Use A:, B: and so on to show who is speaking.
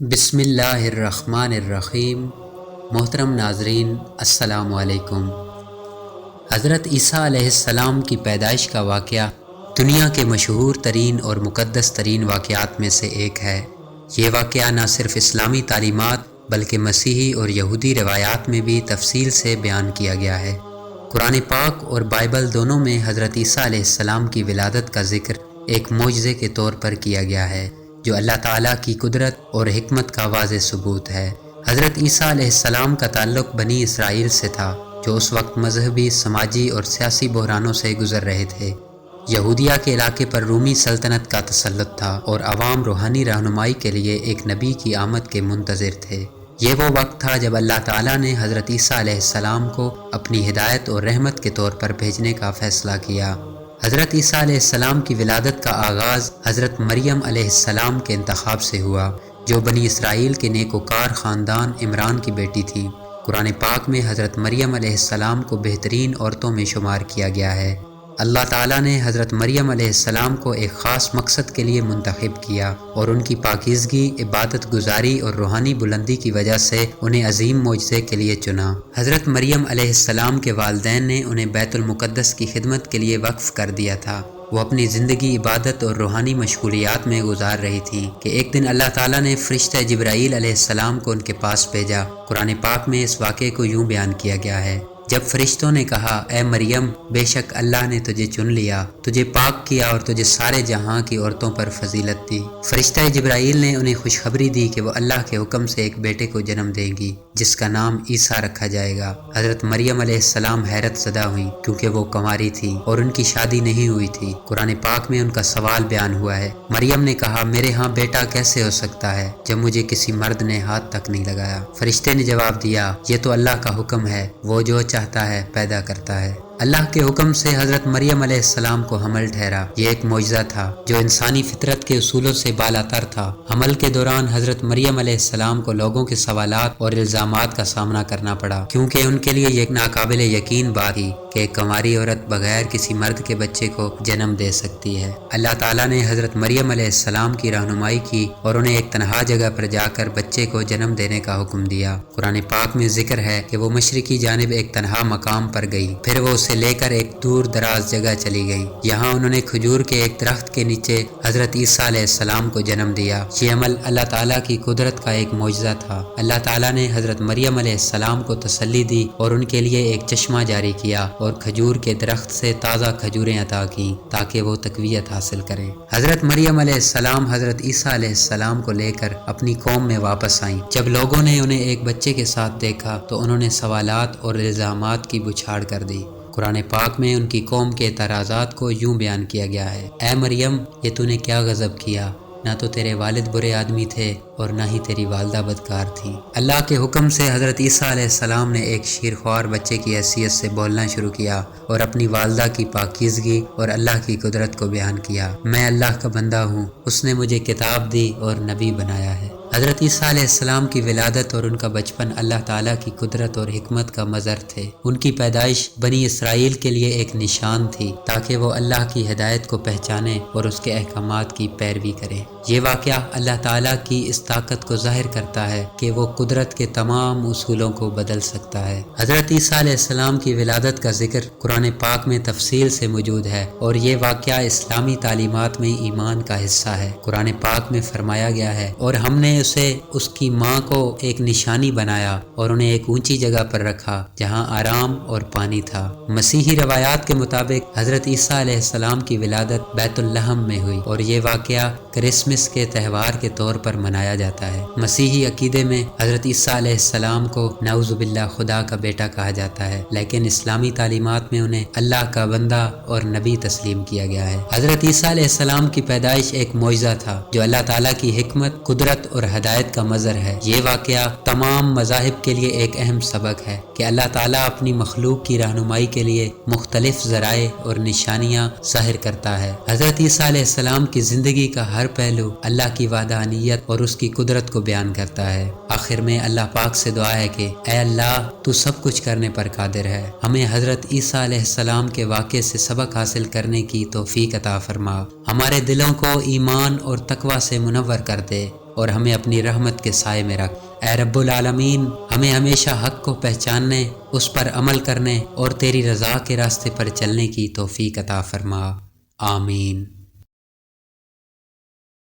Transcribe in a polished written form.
A: بسم اللہ الرحمن الرحیم۔ محترم ناظرین، السلام علیکم۔ حضرت عیسیٰ علیہ السلام کی پیدائش کا واقعہ دنیا کے مشہور ترین اور مقدس ترین واقعات میں سے ایک ہے۔ یہ واقعہ نہ صرف اسلامی تعلیمات بلکہ مسیحی اور یہودی روایات میں بھی تفصیل سے بیان کیا گیا ہے۔ قرآن پاک اور بائبل دونوں میں حضرت عیسیٰ علیہ السلام کی ولادت کا ذکر ایک معجزے کے طور پر کیا گیا ہے، جو اللہ تعالیٰ کی قدرت اور حکمت کا واضح ثبوت ہے۔ حضرت عیسیٰ علیہ السلام کا تعلق بنی اسرائیل سے تھا، جو اس وقت مذہبی، سماجی اور سیاسی بحرانوں سے گزر رہے تھے۔ یہودیہ کے علاقے پر رومی سلطنت کا تسلط تھا اور عوام روحانی رہنمائی کے لیے ایک نبی کی آمد کے منتظر تھے۔ یہ وہ وقت تھا جب اللہ تعالیٰ نے حضرت عیسیٰ علیہ السلام کو اپنی ہدایت اور رحمت کے طور پر بھیجنے کا فیصلہ کیا۔ حضرت عیسیٰ علیہ السلام کی ولادت کا آغاز حضرت مریم علیہ السلام کے انتخاب سے ہوا، جو بنی اسرائیل کے نیکوکار خاندان عمران کی بیٹی تھی۔ قرآن پاک میں حضرت مریم علیہ السلام کو بہترین عورتوں میں شمار کیا گیا ہے۔ اللہ تعالیٰ نے حضرت مریم علیہ السلام کو ایک خاص مقصد کے لیے منتخب کیا اور ان کی پاکیزگی، عبادت گزاری اور روحانی بلندی کی وجہ سے انہیں عظیم معجزے کے لیے چنا۔ حضرت مریم علیہ السلام کے والدین نے انہیں بیت المقدس کی خدمت کے لیے وقف کر دیا تھا۔ وہ اپنی زندگی عبادت اور روحانی مشغولیات میں گزار رہی تھی کہ ایک دن اللہ تعالیٰ نے فرشتہ جبرائیل علیہ السلام کو ان کے پاس بھیجا۔ قرآن پاک میں اس واقعے کو یوں بیان کیا گیا ہے: جب فرشتوں نے کہا، اے مریم، بے شک اللہ نے تجھے چن لیا، تجھے پاک کیا اور تجھے سارے جہاں کی عورتوں پر فضیلت دی۔ فرشتہ جبرائیل نے انہیں خوشخبری دی کہ وہ اللہ کے حکم سے ایک بیٹے کو جنم دیں گی، جس کا نام عیسیٰ رکھا جائے گا۔ حضرت مریم علیہ السلام حیرت زدہ ہوئیں، کیونکہ وہ کنواری تھی اور ان کی شادی نہیں ہوئی تھی۔ قرآن پاک میں ان کا سوال بیان ہوا ہے۔ مریم نے کہا، میرے ہاں بیٹا کیسے ہو سکتا ہے جب مجھے کسی مرد نے ہاتھ تک نہیں لگایا؟ فرشتے نے جواب دیا، یہ تو اللہ کا حکم ہے، وہ جو چاہتا ہے پیدا کرتا ہے۔ اللہ کے حکم سے حضرت مریم علیہ السلام کو حمل ٹھہرا۔ یہ ایک معجزہ تھا جو انسانی فطرت کے اصولوں سے بالاتر تھا۔ حمل کے دوران حضرت مریم علیہ السلام کو لوگوں کے سوالات اور الزامات کا سامنا کرنا پڑا، کیونکہ ان کے لیے یہ ناقابل یقین بات تھی کہ ایک کنواری عورت بغیر کسی مرد کے بچے کو جنم دے سکتی ہے۔ اللہ تعالیٰ نے حضرت مریم علیہ السلام کی رہنمائی کی اور انہیں ایک تنہا جگہ پر جا کر بچے کو جنم دینے کا حکم دیا۔ قرآن پاک میں ذکر ہے کہ وہ مشرقی جانب ایک تنہا مقام پر گئی، پھر وہ اسے لے کر ایک دور دراز جگہ چلی گئی۔ یہاں انہوں نے کھجور کے ایک درخت کے نیچے حضرت عیسیٰ علیہ السلام کو جنم دیا۔ یہ عمل اللہ تعالیٰ کی قدرت کا ایک معجزہ تھا۔ اللہ تعالیٰ نے حضرت مریم علیہ السلام کو تسلی دی اور ان کے لیے ایک چشمہ جاری کیا اور کھجور کے درخت سے تازہ کھجوریں عطا کیں تاکہ وہ تقویت حاصل کریں۔ حضرت مریم علیہ السلام حضرت عیسیٰ علیہ السلام کو لے کر اپنی قوم میں واپس آئیں۔ جب لوگوں نے انہیں ایک بچے کے ساتھ دیکھا تو انہوں نے سوالات اور الزامات کی بچھاڑ کر دی۔ قرآن پاک میں ان کی قوم کے اعتراضات کو یوں بیان کیا گیا ہے: اے مریم، یہ تو نے کیا غضب کیا؟ نہ تو تیرے والد برے آدمی تھے اور نہ ہی تیری والدہ بدکار تھی۔ اللہ کے حکم سے حضرت عیسیٰ علیہ السلام نے ایک شیرخوار بچے کی حیثیت سے بولنا شروع کیا اور اپنی والدہ کی پاکیزگی اور اللہ کی قدرت کو بیان کیا۔ میں اللہ کا بندہ ہوں، اس نے مجھے کتاب دی اور نبی بنایا ہے۔ حضرت عیسیٰ علیہ السلام کی ولادت اور ان کا بچپن اللہ تعالیٰ کی قدرت اور حکمت کا مظہر تھے۔ ان کی پیدائش بنی اسرائیل کے لیے ایک نشان تھی تاکہ وہ اللہ کی ہدایت کو پہچانے اور اس کے احکامات کی پیروی کریں۔ یہ واقعہ اللہ تعالیٰ کی اس طاقت کو ظاہر کرتا ہے کہ وہ قدرت کے تمام اصولوں کو بدل سکتا ہے۔ حضرت عیسیٰ علیہ السلام کی ولادت کا ذکر قرآن پاک میں تفصیل سے موجود ہے اور یہ واقعہ اسلامی تعلیمات میں ایمان کا حصہ ہے۔ قرآن پاک میں فرمایا گیا ہے، اور ہم نے اسے اس کی ماں کو ایک نشانی بنایا اور انہیں ایک اونچی جگہ پر رکھا جہاں آرام اور پانی تھا۔ مسیحی روایات کے مطابق حضرت عیسیٰ علیہ السلام کی ولادت بیت الحم میں ہوئی اور یہ واقعہ کرسمس کے تہوار کے طور پر منایا جاتا ہے۔ مسیحی عقیدے میں حضرت عیسیٰ علیہ السلام کو نعوذ باللہ خدا کا بیٹا کہا جاتا ہے، لیکن اسلامی تعلیمات میں انہیں اللہ کا بندہ اور نبی تسلیم کیا گیا ہے۔ حضرت عیسیٰ علیہ السلام کی پیدائش ایک معجزہ تھا جو اللہ تعالیٰ کی حکمت، قدرت اور ہدایت کا مظہر ہے۔ یہ واقعہ تمام مذاہب کے لیے ایک اہم سبق ہے کہ اللہ تعالیٰ اپنی مخلوق کی رہنمائی کے لیے مختلف ذرائع اور نشانیاں ظاہر کرتا ہے۔ حضرت عیسیٰ علیہ السلام کی زندگی کا ہر پہلو پہلو اللہ کی وحدانیت اور اس کی قدرت کو بیان کرتا ہے۔ آخر میں اللہ پاک سے دعا ہے کہ اے اللہ تو سب کچھ کرنے پر قادر ہے، ہمیں حضرت عیسیٰ علیہ السلام کے واقعے سے سبق حاصل کرنے کی توفیق عطا فرما، ہمارے دلوں کو ایمان اور تقوی سے منور کر دے اور ہمیں اپنی رحمت کے سائے میں رکھ۔ اے رب العالمین، ہمیں ہمیشہ حق کو پہچاننے، اس پر عمل کرنے اور تیری رضا کے راستے پر چلنے کی توفیق عطا فرما، آمین۔